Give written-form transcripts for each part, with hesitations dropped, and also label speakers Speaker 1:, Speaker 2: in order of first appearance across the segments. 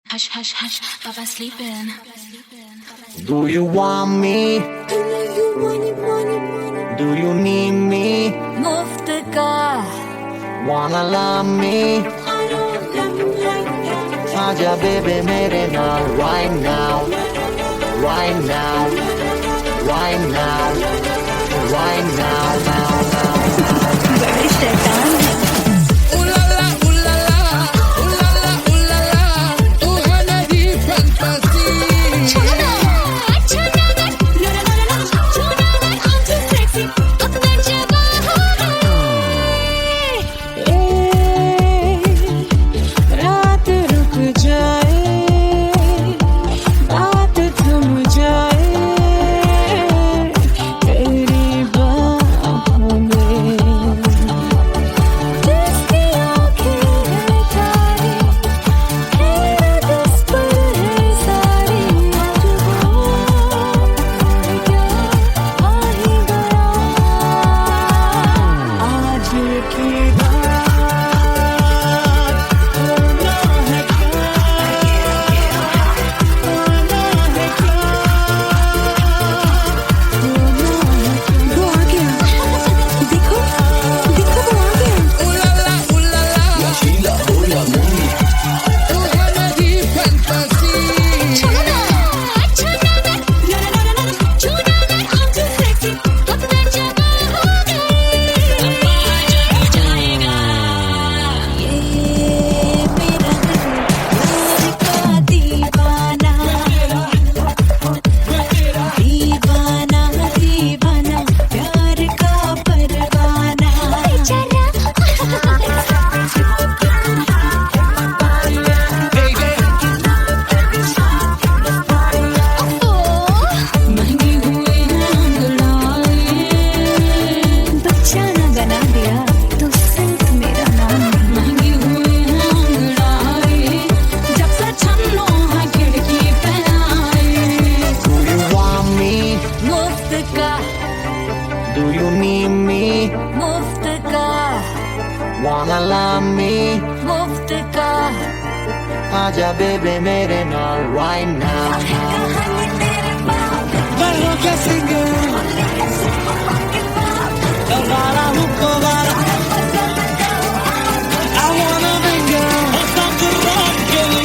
Speaker 1: Hush, hush, hush, Papa's sleeping.
Speaker 2: Do you want me? Do you need me?
Speaker 1: मुफ्त का
Speaker 2: Wanna love me? आजा baby मेरे नाल right now, right now, right now, right now, now.
Speaker 1: बड़े शैतान है।
Speaker 2: Do you need me?
Speaker 1: मुफ्त का
Speaker 2: Wanna love me?
Speaker 1: मुफ्त का
Speaker 2: आजा baby मेरे नाल right now.
Speaker 3: Barro que singer, Elvira Mukovara. I wanna bring her up to rock and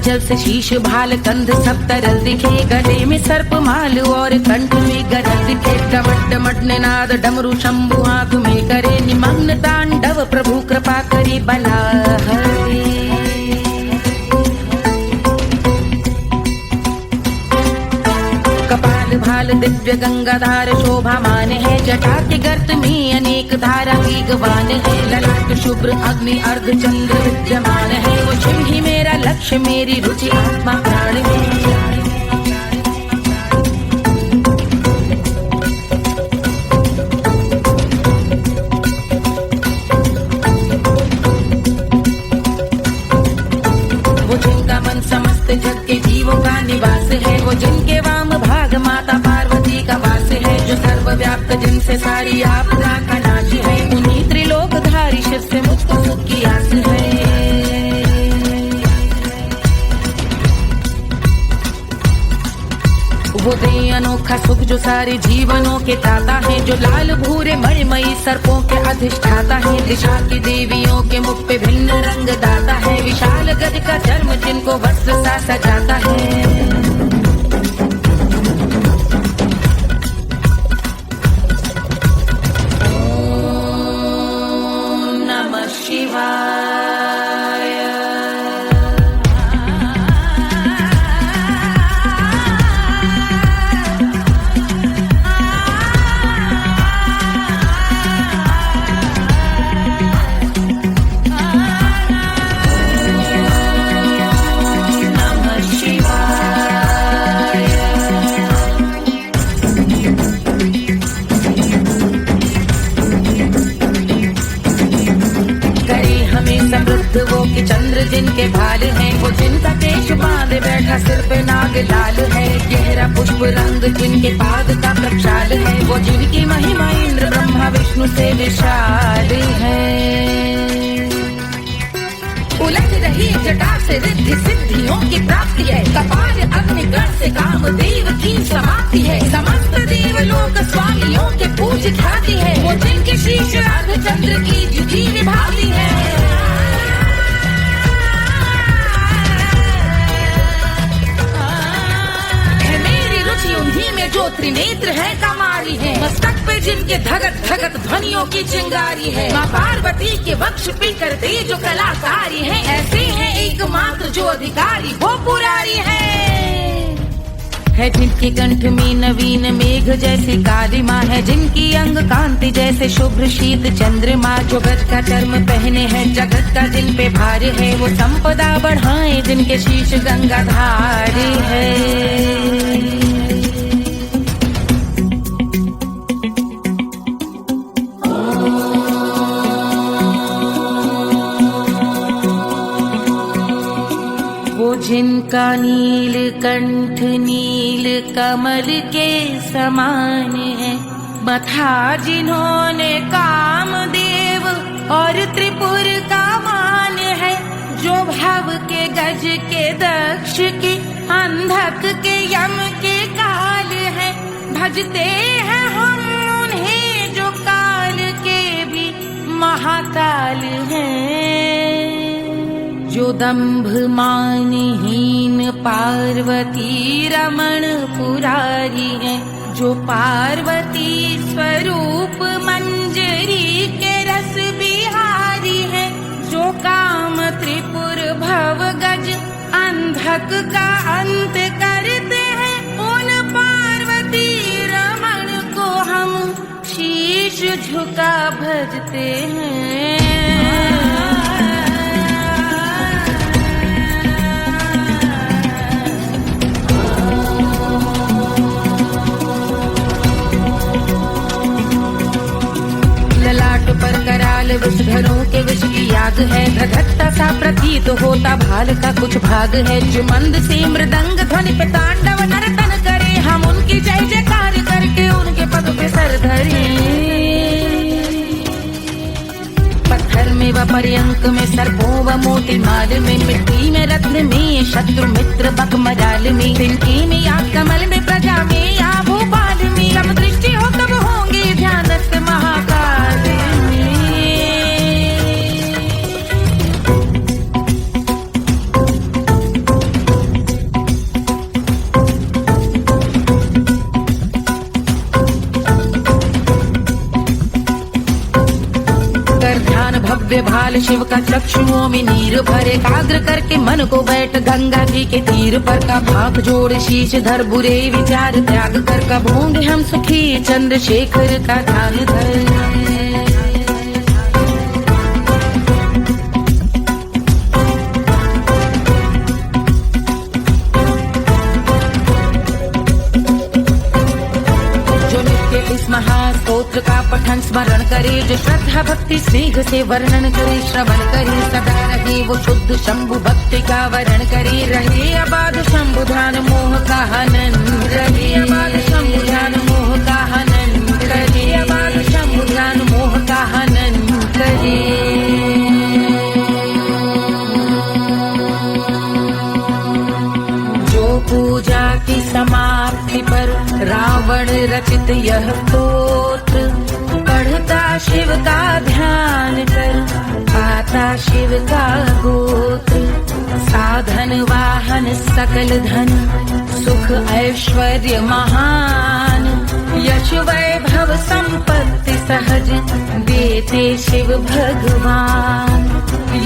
Speaker 4: जल से शीश भाल कंध सब तरल दिखे, गले में सर्प माल और कंठ में गरल दिखे। डमट डमट निनाद डमरू शंभु आंख में करे निमग्न तांडव, प्रभु कृपा करे बला हरे। भाल दिव्य गंगाधार शोभा मान है, जटा के गर्त में अनेक धारा की भगवान है। ललाट शुभ्र अग्नि अर्ध चंद्र विद्यमान है। वो शिव ही मेरा लक्ष्य मेरी रुचि आत्मा प्राण है। समस्त जग के जीवों का निवास है। वो जिनके वाम भाग माता पार्वती का वास है। जो सर्वव्याप्त जिनसे सारी आपदा का नाश है। उन्हीं त्रिलोकधारी शिव से मुझको सुख की आस है। वो दे अनोखा सुख जो सारे जीवनों के दाता है। जो लाल भूरे मणिमयी सर्पों के अधिष्ठाता है। दिशा की देवियों के मुख पे भिन्न रंग दाता है। विशाल गज का चर्म जिनको वस्त्र सा सजाता है। ओम नमः शिवाय। वो कि चंद्र जिनके भाल हैं। वो जिनका केश बांधे बैठा सिर पे नाग लाल है। गहरा पुष्प रंग जिनके पाद का प्रक्षाल है। वो जिनकी महिमा इंद्र ब्रह्मा विष्णु से विशाल है। उलझ रही जटा से रिद्धि सिद्धियों की प्राप्ति है। कपाल अग्निगण से कामदेव की समाप्ति है। समस्त देवलोक स्वामियों के पूज ख्याति है। वो जिनके शीश अर्ध चंद्र की जुटी निभाती है। उन्हीं में जो त्रिनेत्र है कमारी है। मस्तक पे जिनके धगत धगत ध्वनियों की चिंगारी है। माँ पार्वती के वक्ष पे करते जो कलाकारी है। ऐसे हैं एकमात्र जो अधिकारी वो पुरारी है। जिनके कंठ में नवीन मेघ जैसे काली माँ है। जिनकी अंग कांति जैसे शुभ्र शीत चंद्रमा। जो गज का चर्म पहने हैं जगत का जिन पे भार है। वो संपदा बढ़ाए जिनके शीश गंगाधार है। जिनका नील कंठ नील कमल के समान है। मथा जिन्होंने कामदेव और त्रिपुर का मान है। जो भव के गज के दक्ष के अंधक के यम के काल है। भजते हैं हम उन्हें जो काल के भी महाकाल हैं। जो दंभ मानहीन पार्वती रमण पुरारी है। जो पार्वती स्वरूप मंजरी के रस बिहारी है। जो काम त्रिपुर भव गज अंधक का अंत करते हैं। उन पार्वती रमण को हम शीश झुका भजते हैं। पर कराल विषधरों के विष की याग है। धगत्ता सा प्रतीत होता भाल का कुछ भाग है। जो मंद से मृदंग ध्वनि पे तांडव नर्तन करे। हम उनकी जय जयकार करके उनके पद पे सर धरे। पत्थर में व पर्यंक में सर्पों व मोती माल में। मिट्टी में रत्न में शत्रु मित्र बक मजाल में। तिनके में या कमल में प्रजा में या भोपाल में। अब दृष्टि हो तब होंगे ध्यानस्थ महाकाल। भव्य भाल शिव का चक्षुओं में नीर भरे। एकाग्र करके मन को बैठ गंगा जी के तीर पर। का भाग जोड़ शीश धर बुरे विचार त्याग कर। कब होंगे हम सुखी चंद्रशेखर का ध्यान धर। ध्यान स्मरण करे, जो श्रद्धा भक्ति स्नेह से वर्णन करे, श्रवण करे सदा रहे वो शुद्ध शंभु भक्ति का वर्ण करे, रहे अबाध शंभु ध्यान मोह का हनन, रहे अबाध शंभु ध्यान मोह का हनन, रहे अबाध शंभु ध्यान मोह का हनन करे। पूजा की समाप्ति पर रावण रचित यह स्तोत्र, पढ़ता शिव का ध्यान कर पाता शिव का गोत्र, साधन वाहन सकल धन सुख ऐश्वर्य महान, यश वैभव संपत्ति सहज देते शिव भगवान,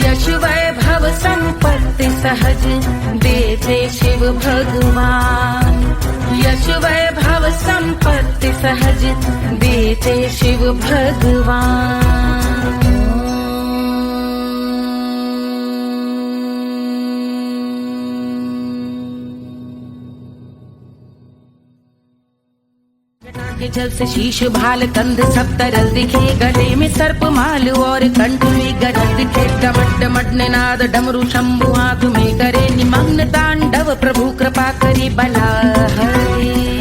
Speaker 4: यश वैभव संपत्ति सहज देते शिव भगवान, यश वैभव संपत्ति सहज देते शिव भगवान। के जल से शीश भाल कंध सब तरल दिखे, गले में सर्प माल और कंठ में गरज दिखे, डमट डमट निनाद डमरू शंभु हाथ में करे निमग्न तांडव, प्रभु कृपा करे बला हरे।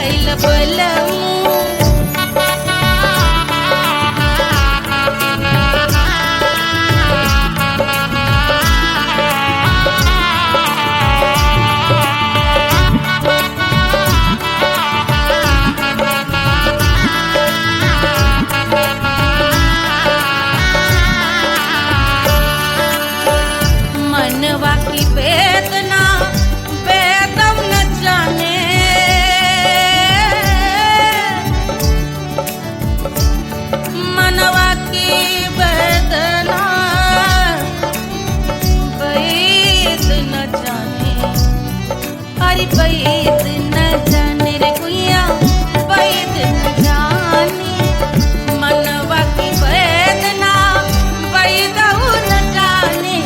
Speaker 4: कैल बलमू मनवा की वेदना वेदम न जाने मनवा की वेदना वेद न जाने अरे वेद न जाने रे गुइया वेद न जाने मनवा की वेदना वेद न जाने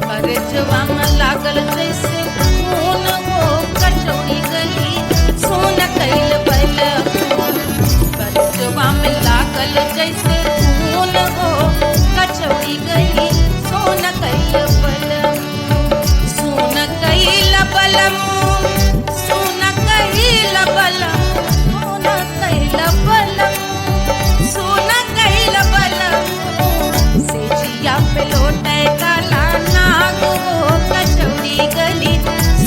Speaker 4: करजवा में लागल जैसे खून हो कचौड़ी गली सोन कैल बलमू करजवा में लागल जैसे खून हो कचौड़ी गली सोन कैल बलमू सोन कैल बलमू सोन कैल बलमू सोन कैल बलमू से जिया पे लोटे काला नाग हो कचौड़ी गली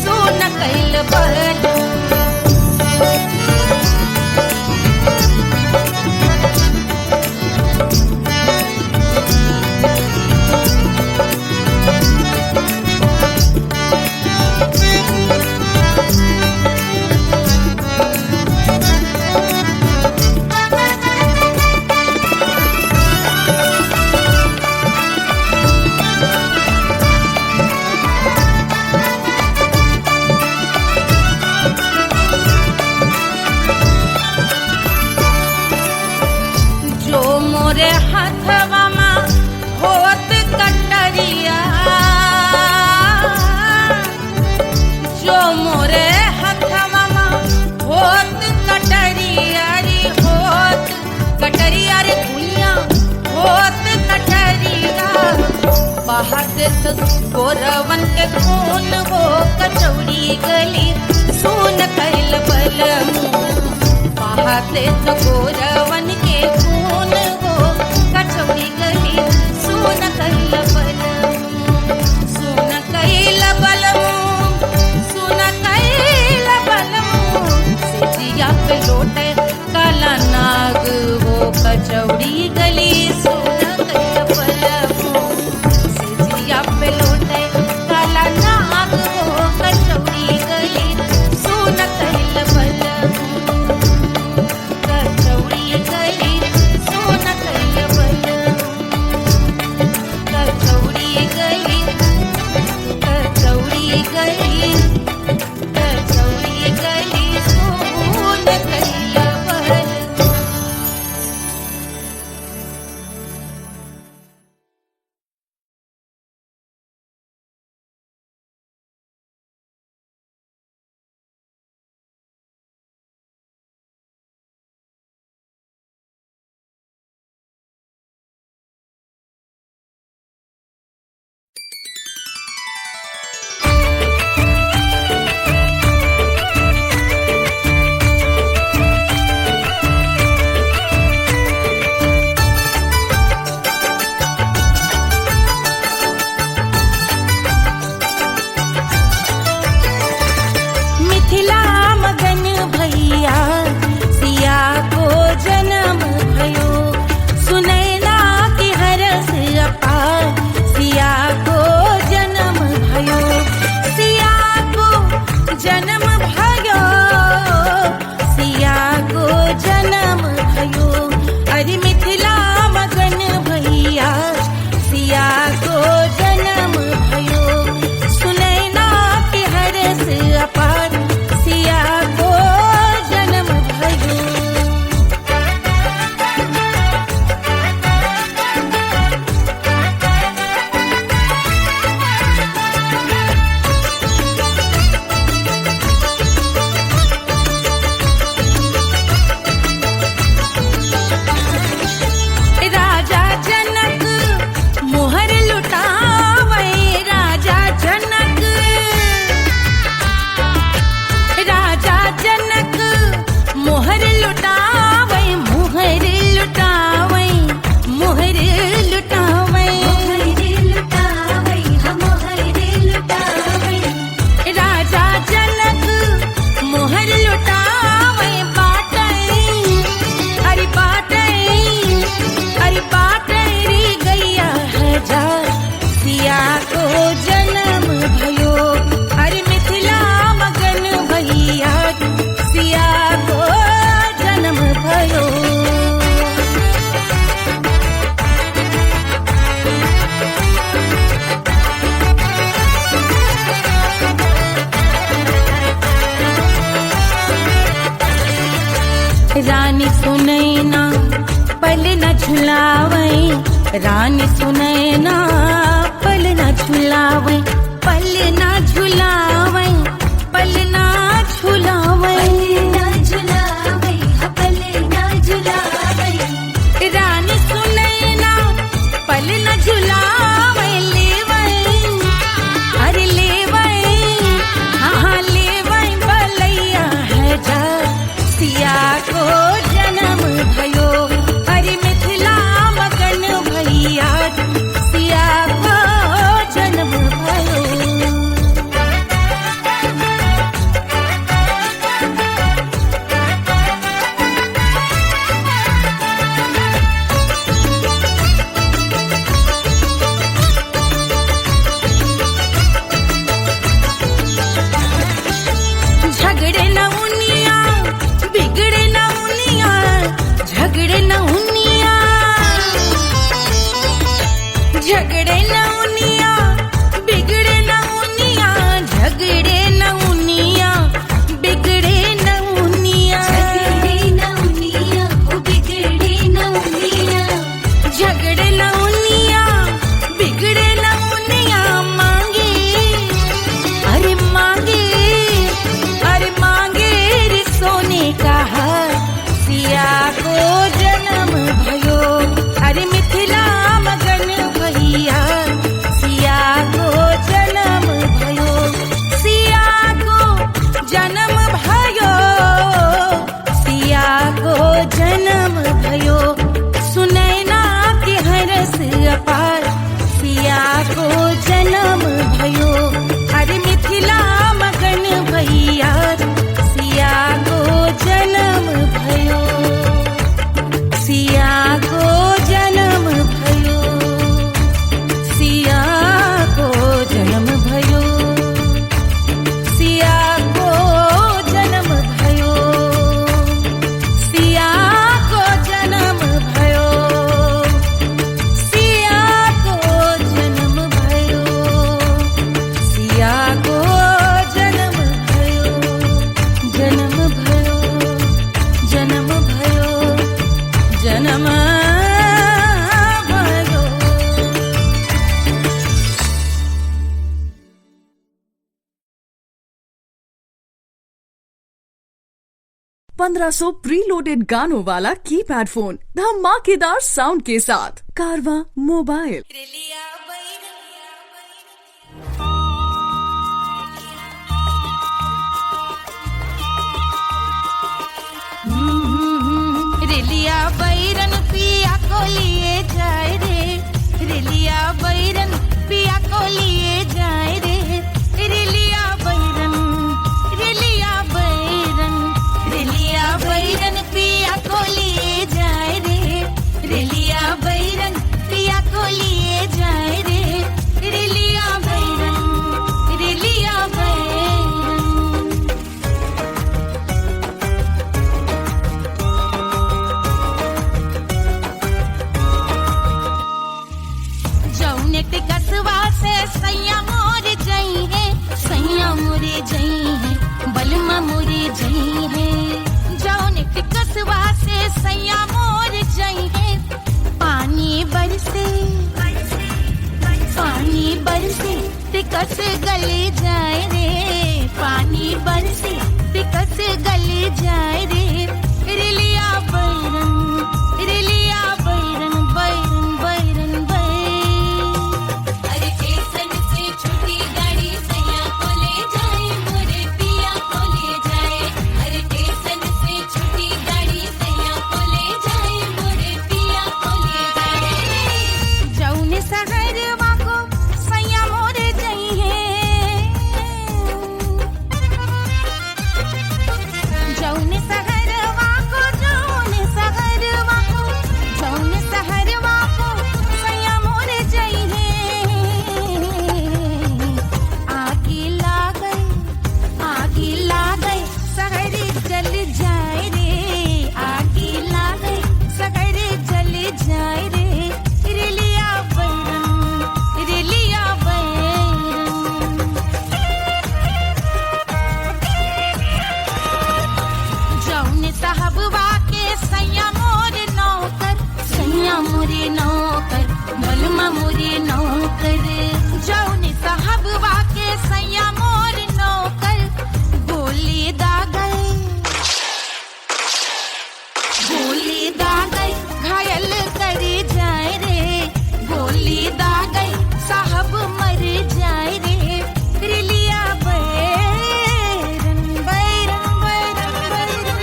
Speaker 4: सोन कैल बलमू जो मोरे हाथवा में होत कटरिया जो मोरे हाथवा में होत कटरिया रे होत कटरिया रे गुइया होत कटरिया बाहर से गोरवन के खून हो कचौड़ी गली सोन कैल बलमू बाहर से गोरवन के खून हो कचौड़ी गली सोन कैल बलमू सोन कैल बलमू सोन कैल बलमू से जिया पे लोटे काला नाग हो कचौड़ी गली सोन कैल बलमू से जिया पे लोटे काला नाग हो कचौड़ी गली सोन कैल बलमू कचौड़ी गली सोन कैल बलमू कचौड़ी गली कचौड़ी गली कचौड़ी गली सोन कैल बलमू रानी सुनैना पल न झुलावे, रानी सुनैना पल न झुलावे, पल न झुलावे, पल न झुलावे,
Speaker 1: पल ना झुलावे
Speaker 4: रानी सुनैना पल न झुलावे, लेवै अरे लेवै हाँ लेवै बलैया है जा सिया को जन्म भयो, अरे मिथिला मगन भैया सिया को जन्म भयो। झगड़े न उनिया बिगड़े न उनिया, झगड़े न उनिया, झगड़े न उनिया बिगड़े न उनिया, झगड़े न उनिया बिगड़े न उनिया,
Speaker 1: झगड़े न उनिया बिगड़े न उनिया,
Speaker 4: झगड़े न उनिया बिगड़े न उनिया, मांगे अरे मांगे, अरे मांगे रे सोने का हार सिया को जन्म भयो, अरे मिथिला मगन भैया सिया को जन्म भयो, सिया को जन्म भयो, सिया को जन्म भयो, सुनैना के हरस अपार सिया को जन्म भयो, अरे मिथिला मगन भैया सिया को जन्म भयो, सिया को जन्म भयो, सिया को जन्म भयो, सिया को जन्म भयो, सिया को जन्म भयो, सिया को जन्म भयो, सिया को जन्म भयो, जन्म भयो, जन्म भयो, जन्म भयो।
Speaker 5: ₹1500 प्रीलोडेड गानों वाला कीपैड फोन धमाकेदार साउंड के साथ कारवा मोबाइल।
Speaker 4: रेलिया बैरन पिया को लिए जाए रे, रेलिया बैरन पिया को लिए जाए रे, रेलिया बैरन, रेलिया बैरन, रेलिया बैरन पिया को लिए जाए रे, रेलिया बैरन पिया को लिए जाए रे, रेलिया बैरन, रेलिया बैरन। जौने ते कसवा से सैया मोर जई है, सैया मोरे जई है, बलमा मोरे जई है, जौने ते कसवा से सैया मोर जई है, पानी बरसे, पानी बरसे ते कस गले जाए रे, पानी बरसे ते कस गले जाए रे, रेलिया बैरन, रेलिया बैरन, बैरन बैरन बैरन।
Speaker 1: अरे स्टेशन से छुट्टी गाड़ी सैया को ले जाए, मोरे पिया को ले जाए, अरे स्टेशन से छुट्टी गाड़ी सैया को ले जाए, मोरे पिया को ले जाए।
Speaker 4: जौने सहरवा को सैया मोर जई है, जौने सहरवा को, जौने सहरवा को, जौने सहरवा को सैया मोर जई है, आगे लागै, आगे लागै सहर जल जाए रे, आगे लागै सहर जल जाए रे, रेलिया बैरन, रेलिया बैरन। जौने साहबवा के
Speaker 6: सैया मोरे नौकर, सैया मोरे नौकर, बलमा मोरे नौकर। जौने साहबवा के सैया मोरे नौकर, गोली दागल, गोली दागल, घायल करे जाए रे, गोली दागल, साहब मर जाए रे। रिलिया बैरन बैरन बैरन बैरन।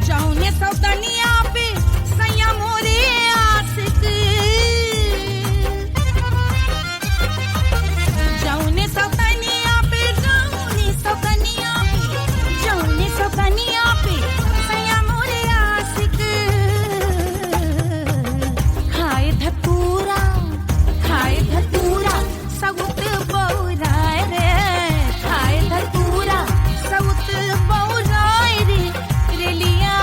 Speaker 6: जौने सौतनिया पे सैया मोरे आशिक, जौने सौतनिया पे, जौने सौतनिया पे, जौने सौतनिया पे सैया मोरे आशिक। खाए धतूरा, खाए धतूरा, सउत बौराय रे, खाए धतूरा, सउत बौराय रे। रेलिया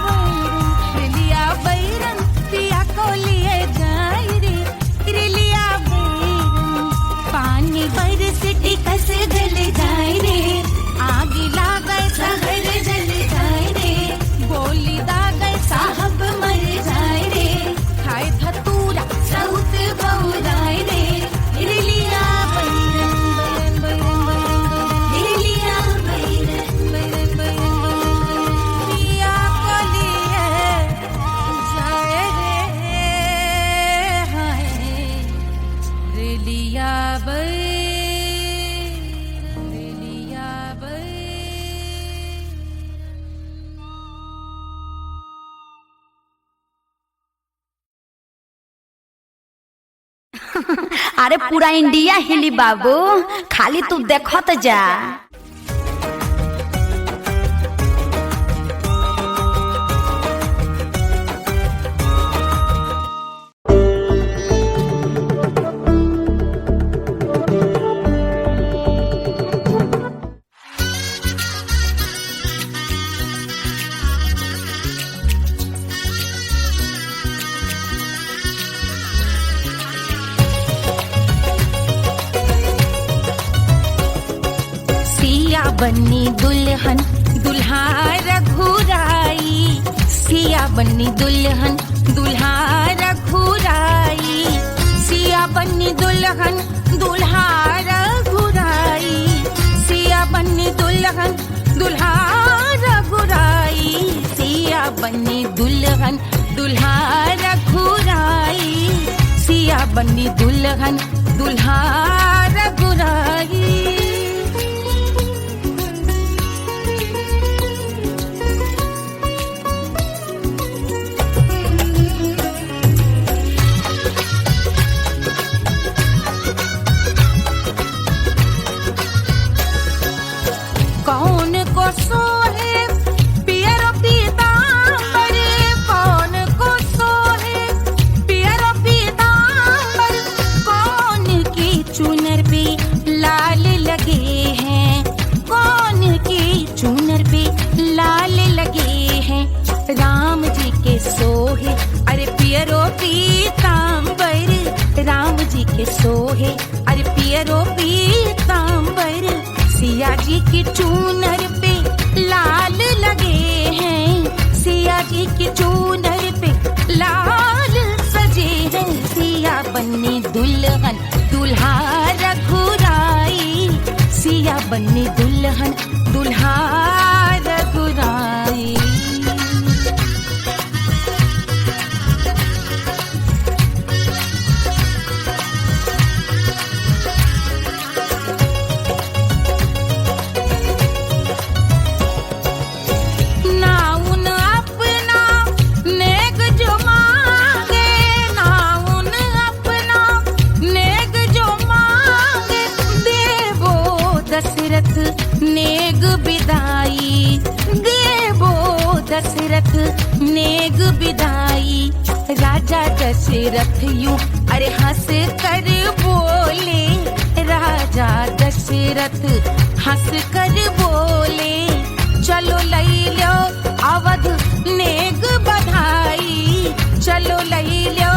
Speaker 6: बैरन, रेलिया बैरन, पिया को लिए जाए रे, रेलिया बैरन। पानी बरसती कस जल जाए रे, आग लागल सहर जल जाए रे, गोली दागल साहब मर जाए रे। खाए धतूरा, सउत बौराय रे, रिलिया बैरन बैरन बैरन बैरन, रिलिया बैरन बैरन बैरन, पिया को लिए जाए रे, हाय रिलिया बैरन, रिलिया बैरन।
Speaker 7: अरे पूरा इंडिया हिली बाबू, खाली तू देखत जा।
Speaker 6: सिया बन्नी दुल्हन दुल्हा रघुराई, सिया बन्नी दुल्हन दुल्हा रघुराई, सिया बन्नी दुल्हन दुल्हा रघुराई, सिया बन्नी दुल्हन दुल्हा रघुराई, सिया बन्नी दुल्हन दुल्हा रघुराई, सिया बन्नी दुल्हन दुल्हा रघुराई। कौन को सोहे पियरो पीतांबर, कौन को सोहे पियरो पीतांबर, कौन की चुनर पे लाल लगे हैं, कौन की चुनर पे लाल लगे हैं। राम जी के सोहे अरे पियरो पीतांबर, राम जी के सोहे अरे पियरो पीतांबर, सिया जी की चूनर पे लाल लगे हैं, सिया जी की चूनर पे लाल सजे हैं। सिया बन्नी दुल्हन दुल्हा रघुराई, सिया बन्नी दुल्हन दुल्हा रघुराई। नेग बिदाई देवो दशरथ, नेग बिदाई। राजा दशरथ यूं अरे हंस कर बोले, राजा दशरथ हंस कर बोले, चलो लई लो अवध नेग बधाई, चलो लई लो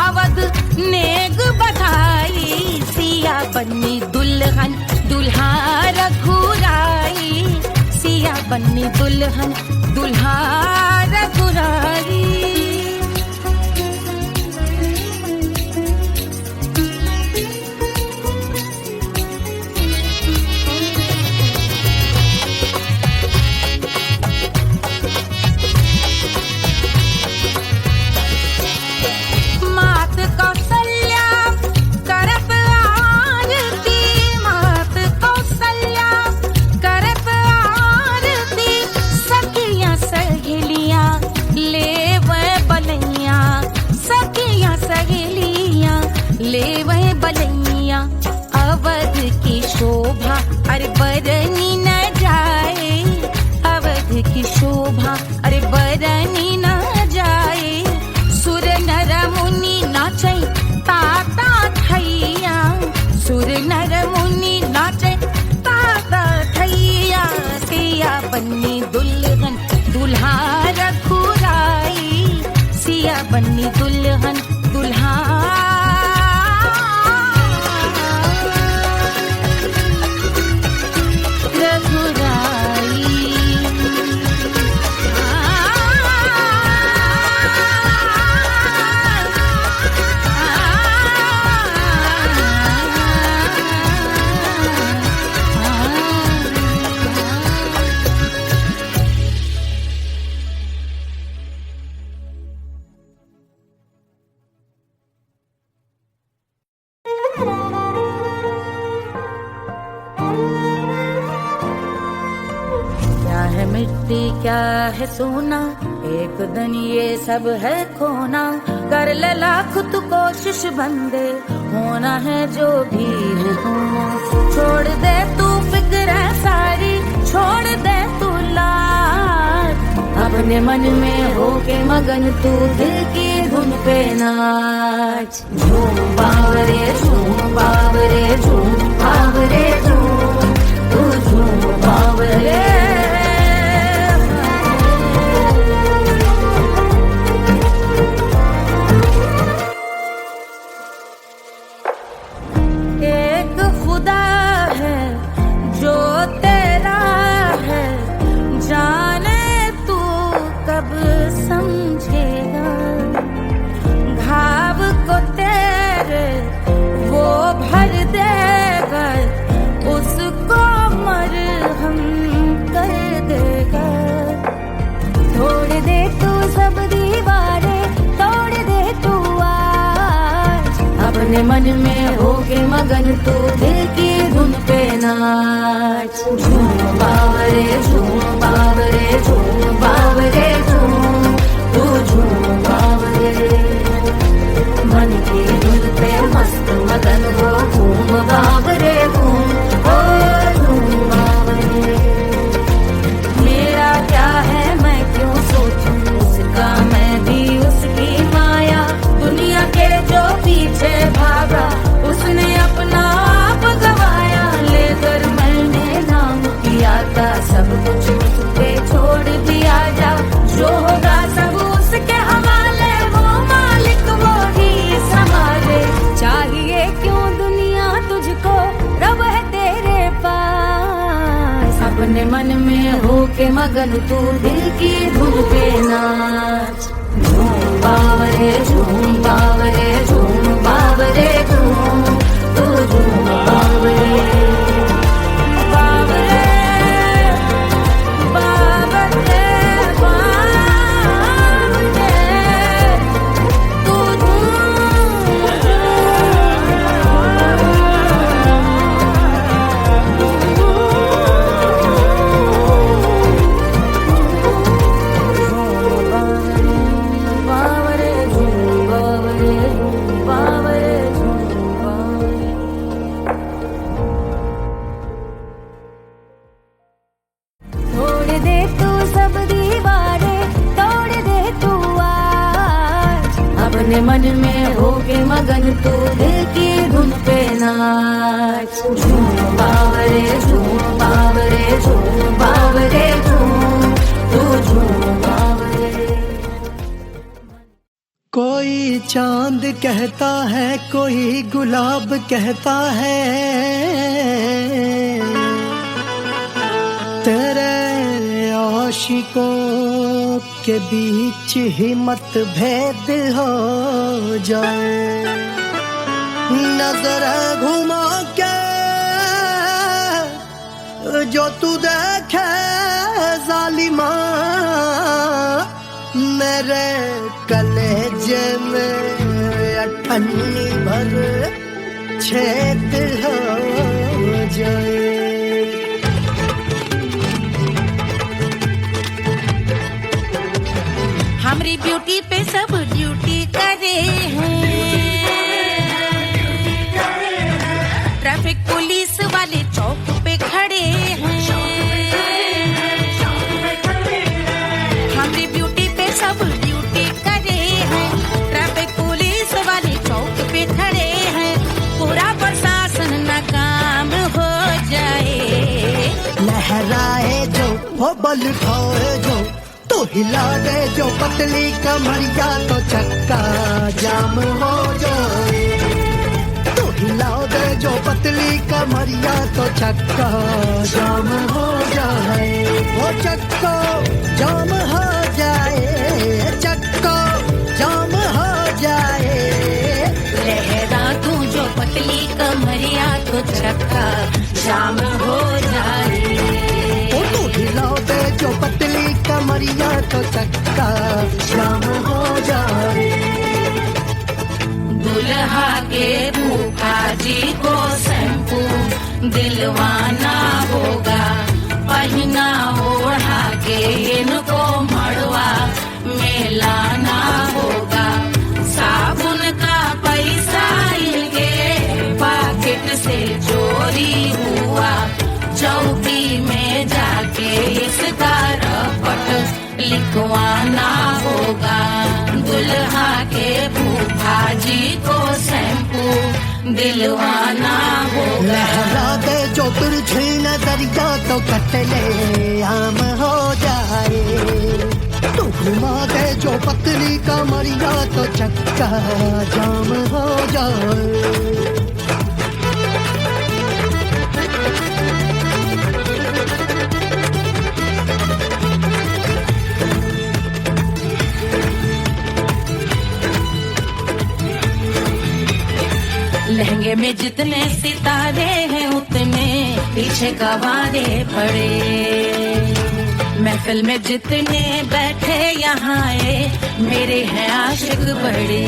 Speaker 6: अवध नेग बधाई। सिया बन्नी दुल्हन दुल्हा रघुराई, सिया बन्नी दुल्हन दुल्हा रघुराई। मात कौशल्या करत आरती, मात कौशल्या करत आरती, सखियां सहेलियां लेवे बलैया, सखियां सहेलियां लेवे बलैया। अवध की शोभा अरे बरनी न जाए, अवध की शोभा अरे बरनी न जाए। सुर नर मुनि नाचे ताता थैया, सुर नर मुनि नाचे ताता थैया। सिया बन्नी दुल्हन दुल्हा रघुराई, सिया बन्नी दुल्हन दुल्हा क्या है मिट्टी क्या है सोना, एक दिन ये सब है खोना। कर ले लाख तू कोशिश बंदे, होना है जो भी है होना। छोड़ दे तू फिक्र सारी, छोड़ दे तू लाज, अपने मन में होके मगन तू दिल की धुन पे नाच। झूम बावरे झूम बावरे झूम बावरे झूम, तू झूम बावरे। एक खुदा है जो तेरा है, जाने तू कब समझेगा। घाव को तेरे वो भर देगा, उसको मरहम कर देगा। तोड़ दे तू सब दीवारें, तोड़ दे तू आज, अपने मन में होके मगन तू दिल की धुन पे नाच। झूम बावरे झूम बावरे झूम बावरे झूम, तू झूम बावरे। मन की धुन पे मस्त मगन हो, घूम बावरे घूम, ओ घूम बावरे। मेरा क्या है मैं क्यों सोचूं उसका, मैं भी उसकी माया। दुनिया के जो पीछे भागा, उसने अपना आप गवाया। लेकर मैंने नाम किया था, सब कुछ उस पे छोड़ दिया जा। जो होगा सब उसके हवाले, वो मालिक वो ही संभाले। चाहिए क्यों दुनिया तुझको, रब है तेरे पास। अपने मन में होके मगन तू दिल की धुन पे नाच। झूम बावरे झूम बावरे झूम बावरे झूम, तू झूम बावरे। बावरे बावरे बावरे, तू अपने मन में होके मगन तू दिल की धुन पे नाच। झूम बावरे झूम बावरे झूम बावरे झूम, तू झूम बावरे।
Speaker 3: कोई चांद कहता है, कोई गुलाब कहता है,
Speaker 8: आशिकों के बीच ही मतभेद हो जाए, नजर घुमा के जो तू देखे जालिमा, मेरे कलेजे में अठन्नी भर छेद हो जाए।
Speaker 4: हमारी ब्यूटी पे सब ड्यूटी करे हैं, ट्रैफिक पुलिस वाले चौक पे खड़े हैं। हमारी ब्यूटी पे सब ड्यूटी करे हैं, ट्रैफिक पुलिस वाले चौक पे खड़े हैं। पूरा प्रशासन नाकाम हो जाए,
Speaker 8: लहराए जो वो बल खाए जो, तो हिला दे जो पतली कमरिया, तो चक्का जाम हो जाए। तो हिला दे जो पतली कमरिया, तो चक्का जाम हो जाए। वो चक्का जाम हो जाए, चक्का जाम हो जाए।
Speaker 4: लहरा तू जो पतली कमरिया, तो चक्का जाम हो जाए।
Speaker 8: तो हिला दे जो पतली कमरिया, तो चक्का जाम हो जाए।
Speaker 4: दुल्हा के फूफा जी को शैम्पू दिलवाना होगा, पहना ओढ़ा के इनको मड़वा में लाना होगा। साबुन का पैसा इनके पॉकेट से चोरी हुआ, चौकी में जाके इसका रपट लिखवाना होगा। दुल्हा के फूफा जी को शैम्पू दिलवाना होगा।
Speaker 8: लहरा दे जो तिरछी नजरिया, तो कतले आम हो जाए। तो घुमा दे जो पतली कमरिया, तो चक्का जाम हो जाए।
Speaker 4: लहंगे में जितने सितारे हैं, उतने पीछे गवारे पड़े। महफिल में जितने बैठे यहाँ आए, मेरे हैं आशिक बड़े।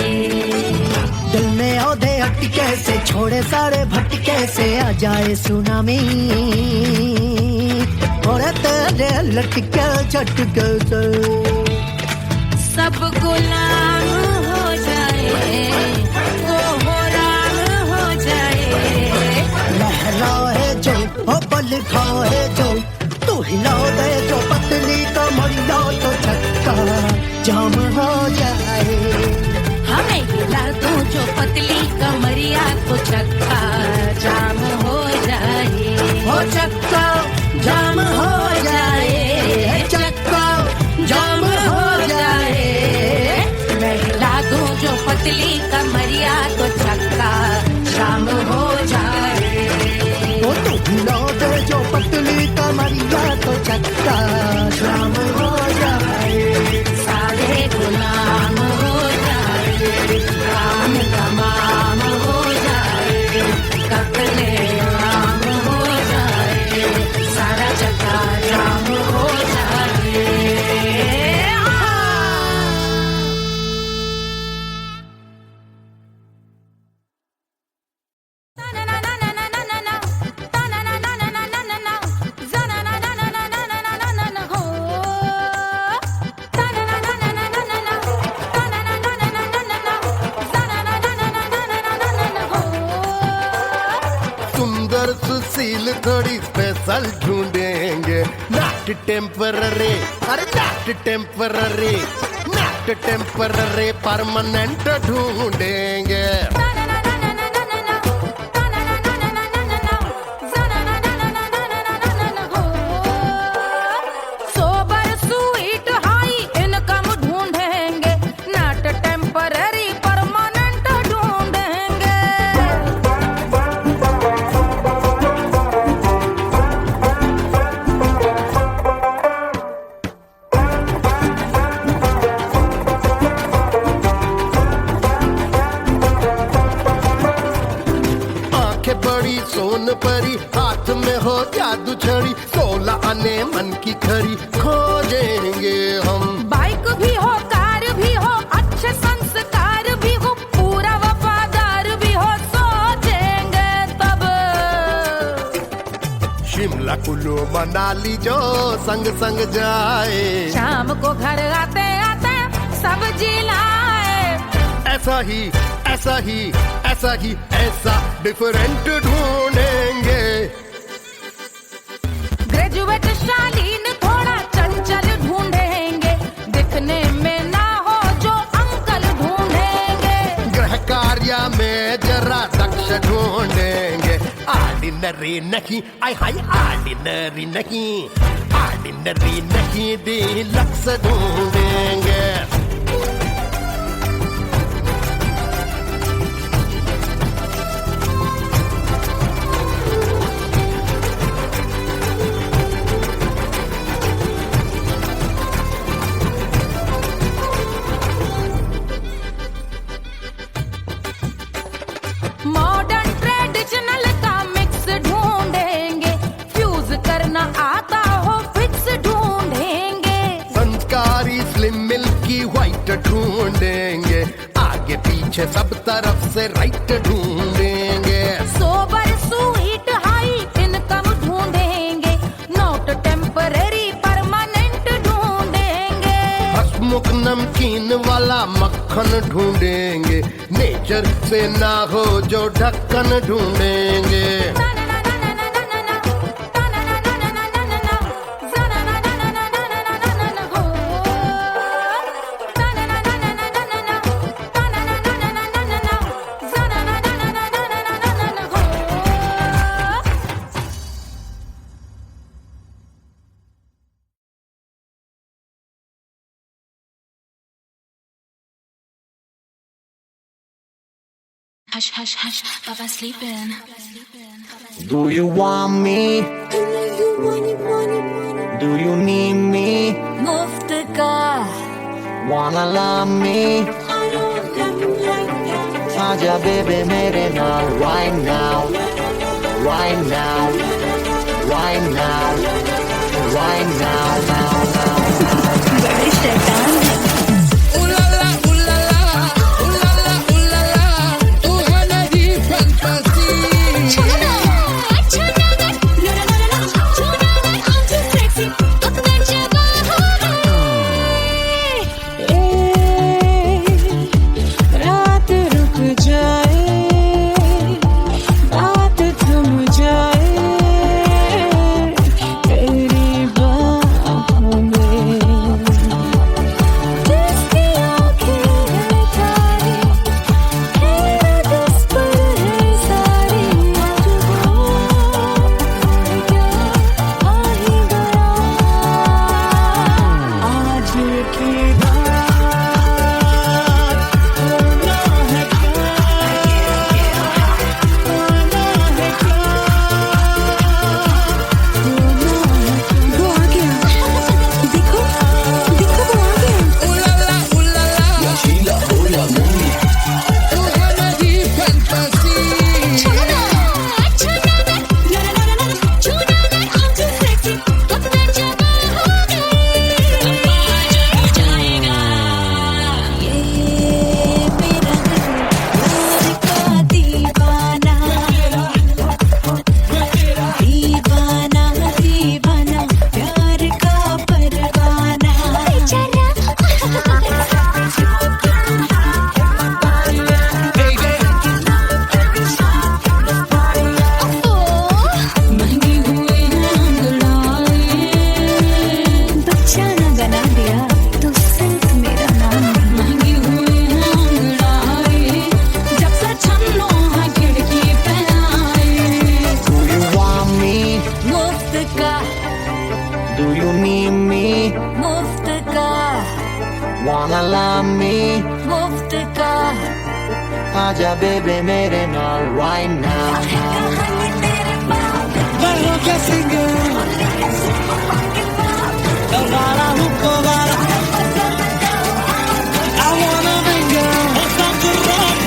Speaker 8: दिल में औधे अटके से, छोड़े सारे भटके से, आ जाए सुनामी और तेरे लटके झटके से
Speaker 4: सब गुलाम हो जाए, वो हो जाए।
Speaker 8: लहराए जो ओ बल खाए जो, तू हिला दे जो पतली कमरिया, तो चक्का जाम हो जाए।
Speaker 4: हमें हिला दो जो पतली कमरिया, तो चक्का जाम हो जाए।
Speaker 8: हो चक्का जाम हो जाए, चक्का जाम हो जाए।
Speaker 4: मैं हिला दूं जो पतली कमरिया, तो चक्का जाम हो जाए।
Speaker 8: ओ तू हिला दे जो पतली कमरिया, तो चक्का जाम हो जाए।
Speaker 4: सारे गुलाम हो जाए, काम तमाम हो जाए। कतले आम हो जाए, सारा चक्का जाम हो जाए।
Speaker 9: सुंदर सुशील थोड़ी स्पेशल ढूंढेंगे, नॉट टेम्पररी, अरे not temporary, not temporary, permanent ढूंढेंगे।
Speaker 6: सोबर स्वीट हाई इनकम ढूंढेंगे, नॉट टेम्पररी परमानेंट ढूंढेंगे।
Speaker 9: हाथ में हो जादू छड़ी 16 आने मन की खड़ी खोजेंगे हम।
Speaker 6: बाइक भी हो कार भी हो अच्छे संस्कार भी हो पूरा वफादार भी हो सोचेंगे तब।
Speaker 9: शिमला कुल्लू मनाली जो संग संग जाए
Speaker 6: शाम को घर आते आते सब्जी लाए।
Speaker 9: ऐसा ही ऐसा ही ऐसा ही ऐसा डिफरेंट ढूंढेंगे।
Speaker 6: ग्रेजुएट शालीन थोड़ा चंचल ढूंढेंगे दिखने में ना हो जो अंकल ढूंढेंगे।
Speaker 9: गृह कार्य में जरा दक्ष ढूंढेंगे। ऑर्डिनरी नहीं आय हाय ऑर्डिनरी नहीं ऑर्डिनरी नहीं डीलक्स ढूंढेंगे।
Speaker 6: मॉडर्न ट्रेडिशनल का मिक्स ढूंढेंगे फ्यूज करना आता हो फिक्स ढूंढेंगे।
Speaker 9: संस्कारी स्लिम मिल्की व्हाइट ढूंढेंगे आगे पीछे सब तरफ से राइट ढूंढेंगे।
Speaker 6: सोबर स्वीट हाई इनकम ढूंढेंगे नोट टेम्परेरी परमानेंट ढूंढेंगे।
Speaker 9: हसमुख नमकीन वाला मक्खन ढूंढेंगे नेचर से ना हो जो ढक्कन ढूंढेंगे।
Speaker 1: Hush, hush, hush, Papa sleeping.
Speaker 2: Do you want me? Do you need me?
Speaker 1: मुफ्त का
Speaker 2: Wanna love me? आजा बेबे मेरे नाल right now, right now, right now, right now, now, now.
Speaker 1: बड़े शैतान है।
Speaker 2: Wanna love me?
Speaker 1: मुफ्त का
Speaker 2: आजा बेबे मेरे नाल right now.
Speaker 3: Perro que sigue. El barajuco bara. I wanna venga. Osaka rock,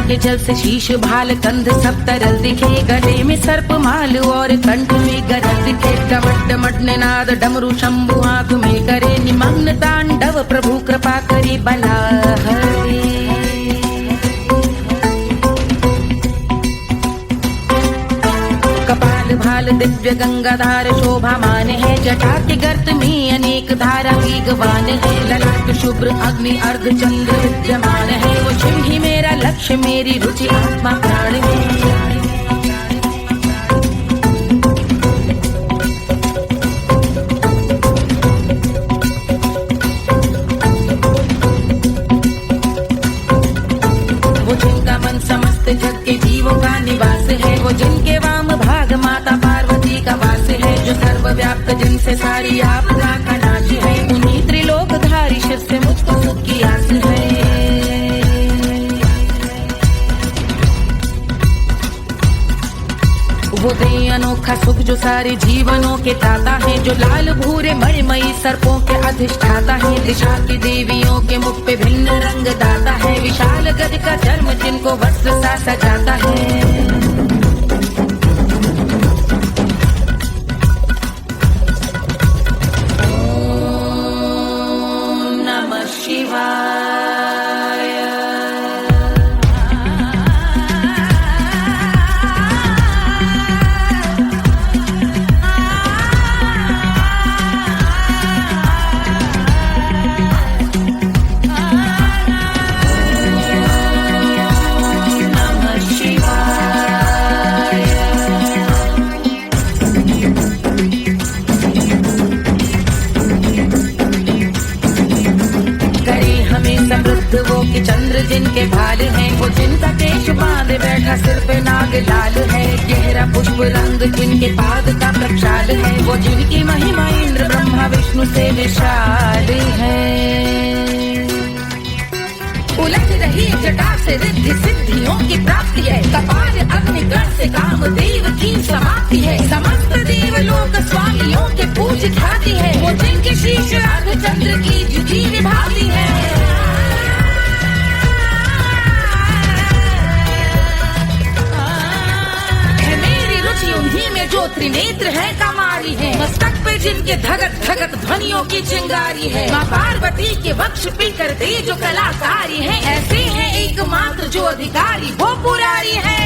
Speaker 4: के जल से शीश भाल कंध सब तरल दिखे, गले में सर्प माल और कंठ में गरल दिखे। डमट डमट निनाद डमरू शंभु आंख में करे निमग्न तांडव, प्रभु कृपा करे बला हरे। कपाल भाल दिव्य गंगाधार शोभामान है, जटा के गर्त में अनेक धारा वेगवान है। ललाट शुभ्र अग्नि अर्ध चंद्र विद्यमान है, वो शिव ही मेरा लक्ष्य मेरी रुचि आत्मा प्राण है। वो जिनका मन समस्त जग के जीवों का निवास है, वो जिनके वाम भाग माता पार्वती का वास है। जो सर्वव्याप्त जिनसे सारी आपदा का नाश है, उन्हीं त्रिलोकधारी शिव से मुझको सुख की आस है। वो दे अनोखा सुख जो सारे जीवनों के दाता है, जो लाल भूरे मणिमयी सर्पों के अधिष्ठाता है। दिशा की देवियों के मुख पे भिन्न रंग दाता है, विशाल गज का चर्म जिनको वस्त्र सा सजाता है। वो कि चंद्र जिनके भाल हैं, वो जिनका केश बांधे बैठा सिर पे नाग लाल है। गहरा पुष्प रंग जिनके पाद का प्रक्षाल है, वो जिनकी महिमा इंद्र ब्रह्मा विष्णु से विशाल है। उलझ रही जटा से रिद्धि सिद्धियों की प्राप्ति है, कपाल अग्निगण से कामदेव की समाप्ति है। समस्त देवलोक स्वामियों के पूज ख्याति है, वो जिनके शीश अर्ध चंद्र की जुटी विभाती है। उन्हीं में जो त्रिनेत्र है कमारी है, मस्तक पे जिनके धगत धगत ध्वनियों की चिंगारी है। माँ पार्वती के वक्ष पे करते जो कलाकारी है, ऐसे हैं एकमात्र जो अधिकारी वो पुरारी है।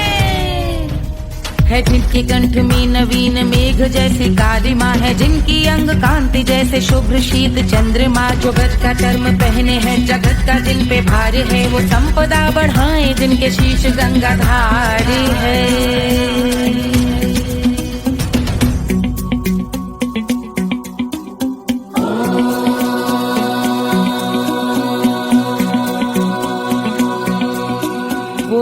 Speaker 4: जिनके कंठ में नवीन मेघ जैसे काली माँ है, जिनकी अंग कांति जैसे शुभ्र शीत चंद्रमा। जो गज का चर्म पहने हैं जगत का जिन पे भार है, वो संपदा बढ़ाए जिनके शीश गंगाधार है।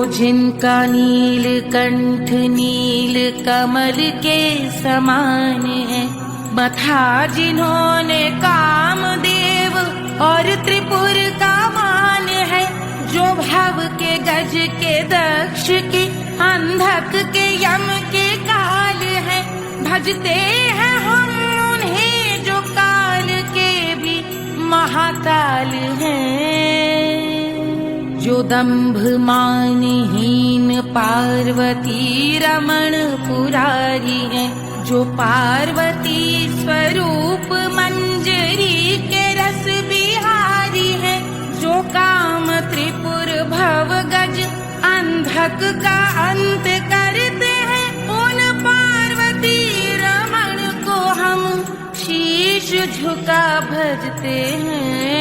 Speaker 4: जिनका नील कंठ नील कमल के समान है, मथा जिन्होंने कामदेव और त्रिपुर का मान है। जो भव के गज के दक्ष के अंधक के यम के काल है, भजते हैं हम उन्हें जो काल के भी महाकाल हैं। जो दंभ मानहीन पार्वती रमण पुरारी है, जो पार्वती स्वरूप मंजरी के रस बिहारी है। जो काम त्रिपुर भव गज अंधक का अंत करते हैं, उन पार्वती रमण को हम शीश झुका भजते हैं।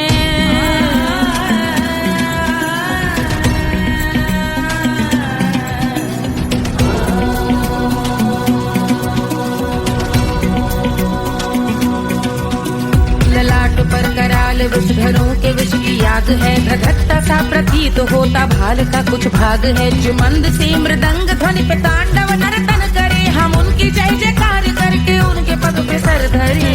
Speaker 4: पर कराल विषधरों के विष की याद है, धधकता सा प्रतीत होता भाल का कुछ भाग है। जो मंद से मृदंग ध्वनि पे तांडव नर्तन करे, हम उनकी जय जयकार करके उनके पद पे सर धरे।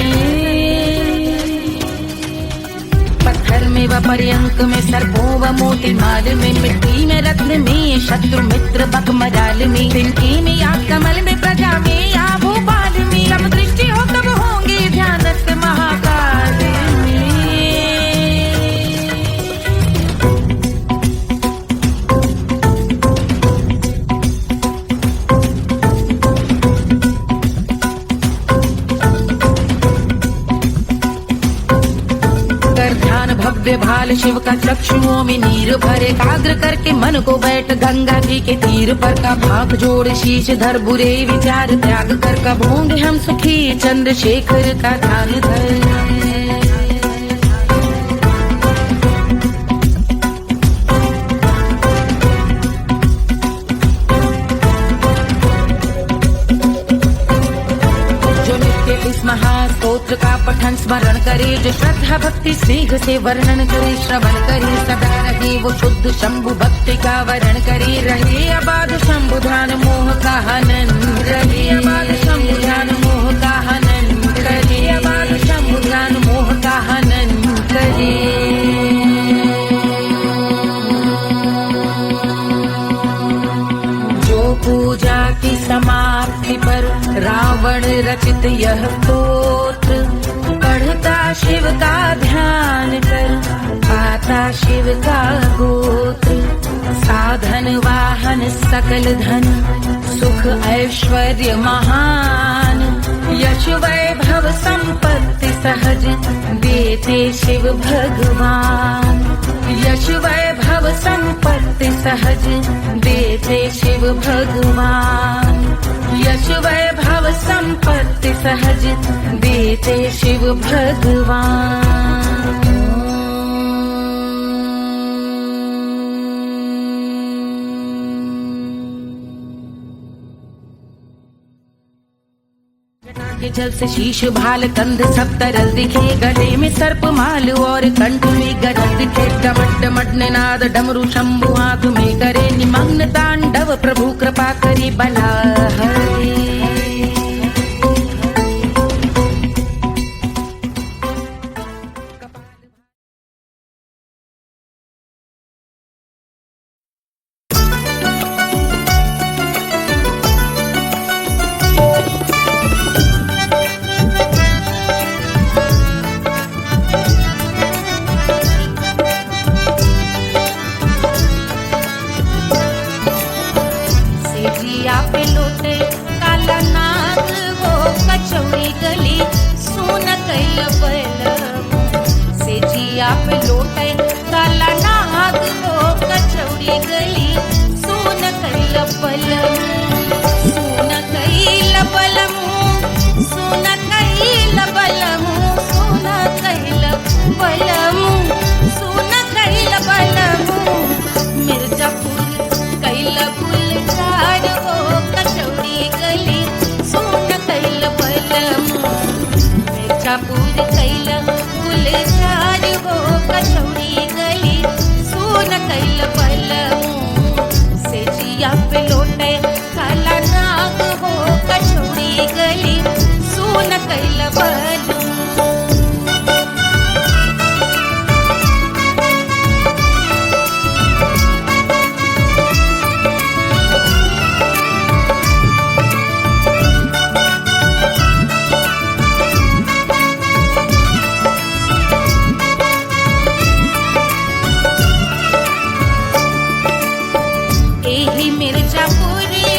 Speaker 4: पत्थर में व पर्यंक में सर्पों व मोती माल में, मिट्टी में रत्न में शत्रु मित्र बक मजाल में, तिनके में या कमल में प्रजा में या भोपाल में। सब दृष्टि हो तब होंगे ध्यानस्थ महाकाल में। भव्य भाल शिव का चक्षुओं में नीर भरे एकाग्र करके मन को बैठ गंगा जी के तीर पर का भाग जोड़ शीश धर बुरे विचार त्याग कर कब होंगे हम सुखी चंद्रशेखर का ध्यान धर। इस महास्तोत्र का पठन स्मरण करे जो श्रद्धा भक्ति स्नेह से वर्णन करे श्रवण करे सदा रहे वो शुद्ध शंभु भक्ति का वर्ण करे रहे अबाध शंभु ध्यान मोह का हनन रहे अबाध शंभु ध्यान मोह का हनन करे अबाध शंभु ध्यान मोह का हनन करे। पूजा की समाप्ति पर रावण रचित यह स्तोत्र पढ़ता शिव का ध्यान कर पाता शिव का गोत्र साधन वाहन सकल धन सुख ऐश्वर्य महान यश वैभव संपत्ति सहज देते शिव भगवान यश वैभव संपत्ति सहज देते शिव भगवान यश वैभव संपत्ति सहज देते शिव भगवान। के जल से शीश भाल कंध सब तरल दिखे गले में सर्प माल और कंठ में गजल दिखे डमट डमट निनाद डमरू शंभु हाथ में करे निमग्न तांडव प्रभु कृपा करे बला हरे।
Speaker 6: मिर्जापुरी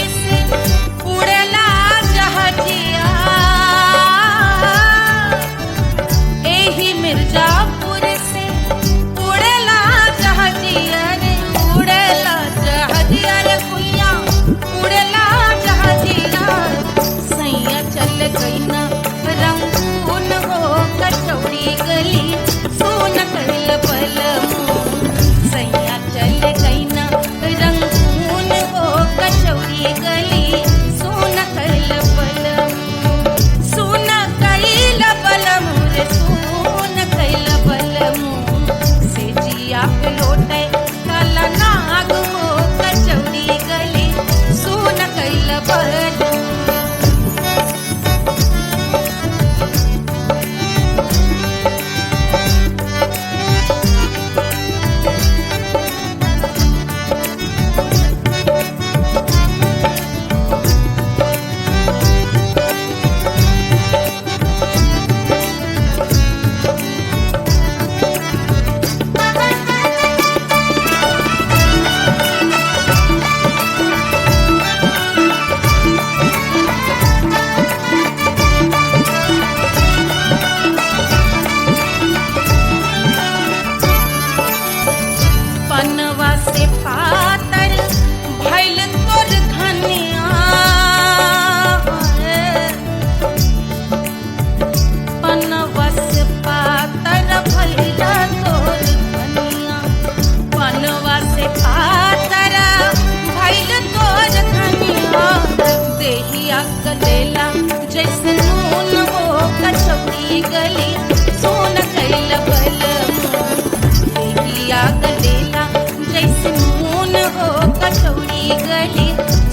Speaker 6: गली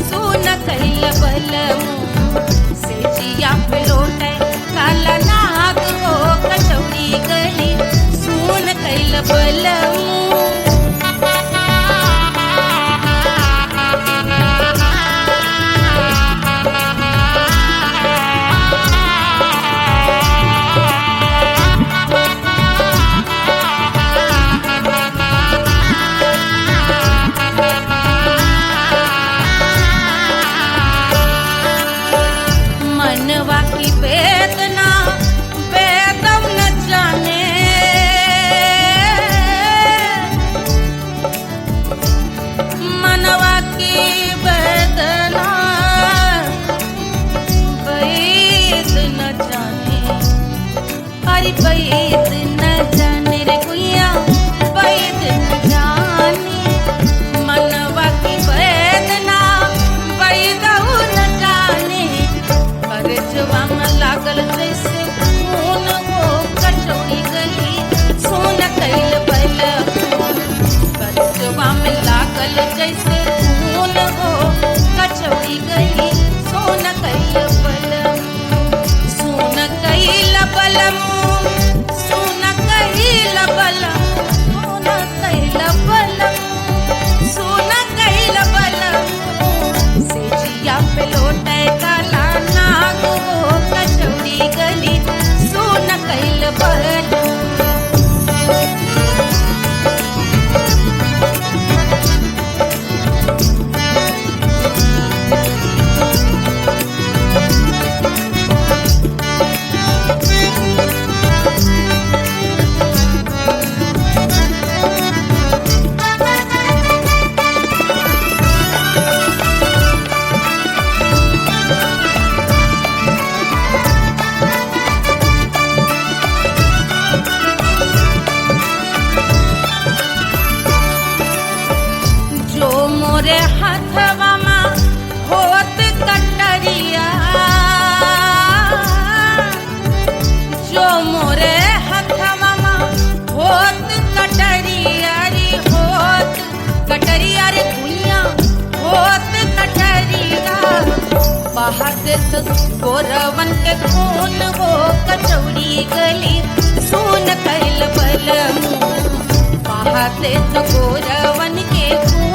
Speaker 6: सुन कैल बलमू से जिया पे लौटे काला नाग हो कचौड़ी गली सुन कैल बलमू मनवा की वेदना वेदम न जाने मनवा की वेदना वेद न जाने अरे वेद न जाने रे गुइया वेद न जाने मनवा की वेदना वेद न जाने करजवा में लागल जैसे खून हो कचौड़ी गली सोन कैल बलमू करजवा में लागल जैसे खून हो कचौड़ी गली सोन कैल बलमू सोन कैल बलमू सोन कैल बलमू सोन कैल बलमू से जिया पे लौटे काला नाग हो कचौड़ी गली सोन कैल बलमू जो मोरे हाथवा में होत कटरिया जो मोरे हाथवा में होत कटरिया रे होत कटरिया रे दुनिया होत कटरिया बाहर से तो गोरवन के खून हो कचौड़ी गली सोन कैल बलमू बाहर से तो गोरवन के खून